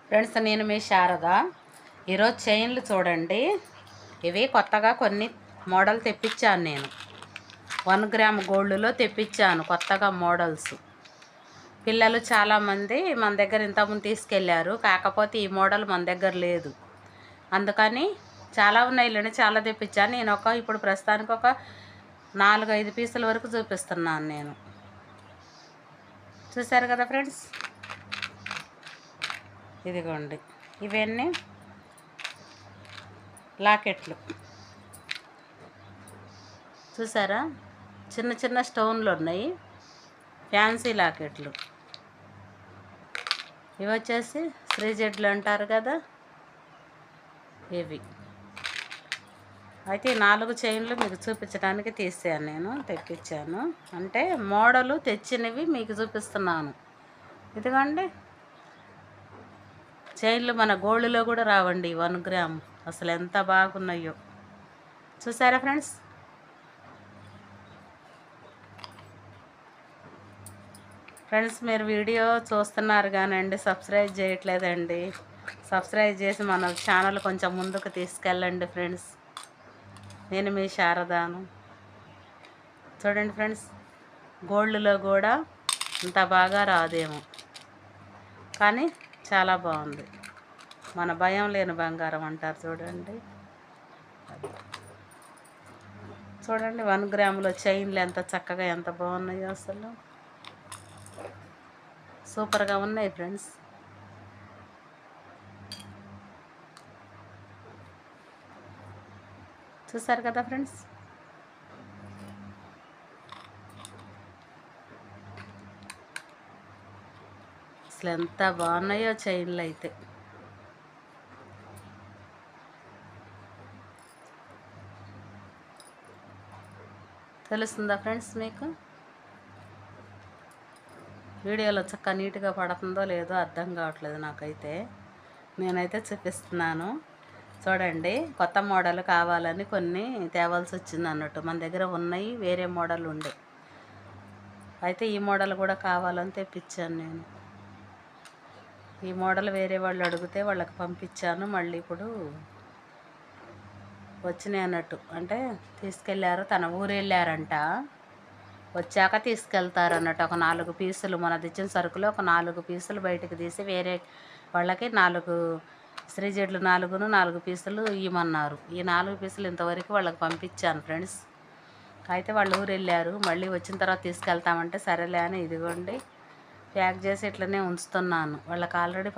Friends, నేను మీ శారద. ఈరోజు చైన్లు చూడండి. ఇవి కొత్తగా కొన్ని మోడల్ తెప్పించాను. నేను 1 గ్రామ్ గోల్డ్లో తెప్పించాను కొత్తగా మోడల్స్. పిల్లలు చాలామంది మన దగ్గర ఇంతకుముందు తీసుకెళ్ళారు, కాకపోతే ఈ మోడల్ మన దగ్గర లేదు. అందుకని చాలా ఉన్నాయి, చాలా తెప్పించాను. నేను ఇప్పుడు ప్రస్తుతానికి ఒక 4-5 పీసుల వరకు చూపిస్తున్నాను. నేను చూశారు కదా ఫ్రెండ్స్, ఇదిగోండి. ఇవన్నీ లాకెట్లు చూసారా, చిన్న చిన్న స్టోన్లు ఉన్నాయి, ఫ్యాన్సీ లాకెట్లు. ఇవి వచ్చేసి శ్రీజెడ్లు అంటారు కదా, ఇవి. అయితే 4 చైన్లు మీకు చూపించడానికి తీసాను, నేను తెప్పించాను. అంటే మోడలు తెచ్చినవి మీకు చూపిస్తున్నాను. ఇదిగోండి, చైన్లు మన గోల్డ్లో కూడా రావండి. 1 గ్రామ్ అసలు ఎంత బాగున్నాయో చూసారా ఫ్రెండ్స్. మీరు వీడియో చూస్తున్నారు కానండి సబ్స్క్రైబ్ చేయట్లేదండి. సబ్స్క్రైబ్ చేసి మన ఛానల్ కొంచెం ముందుకు తీసుకెళ్ళండి ఫ్రెండ్స్. నేను మీ శారదాను. చూడండి ఫ్రెండ్స్, గోల్డ్లో కూడా ఇంత బాగా రాదేమో, కానీ చాలా బాగుంది. మన భయం లేని బంగారం అంటారు చూడండి. చూడండి 1 గ్రాములో చైన్లు ఎంత చక్కగా, ఎంత బాగున్నాయో అసలు. సూపర్గా ఉన్నాయి ఫ్రెండ్స్. చూసారు కదా ఫ్రెండ్స్. అసలు ఎంత బాగున్నాయో చైన్లు అయితే. తెలుస్తుందా ఫ్రెండ్స్ మీకు? వీడియోలో చక్కగా నీట్గా పడుతుందో లేదో అర్థం కావట్లేదు నాకైతే. నేనైతే చూపిస్తున్నాను చూడండి. కొత్త మోడల్ కావాలని కొన్ని తేవాల్సి వచ్చింది అన్నట్టు. మన దగ్గర ఉన్నాయి, వేరే మోడల్ ఉండే. అయితే ఈ మోడల్ కూడా కావాలని తెప్పించాను నేను. ఈ మోడల్ వేరే వాళ్ళు అడిగితే వాళ్ళకి పంపించాను. మళ్ళీ ఇప్పుడు వచ్చినాయి అన్నట్టు. అంటే తీసుకెళ్ళారు, తన ఊరు వెళ్ళారంట, వచ్చాక తీసుకెళ్తారు అన్నట్టు. ఒక 4 పీసులు, మన తెచ్చిన సరుకులో ఒక 4 పీసులు బయటకు తీసి వేరే వాళ్ళకి 4 శ్రీజెడ్లు 4 పీసులు ఇవ్వమన్నారు. ఈ 4 పీసులు ఇంతవరకు వాళ్ళకి పంపించాను ఫ్రెండ్స్. అయితే వాళ్ళు ఊరు వెళ్ళారు, మళ్ళీ వచ్చిన తర్వాత తీసుకెళ్తామంటే సరేలే అని ఇదిగోండి ప్యాక్ చేసి ఇట్లనే ఉంచుతున్నాను. వాళ్ళకి ఆల్రెడీ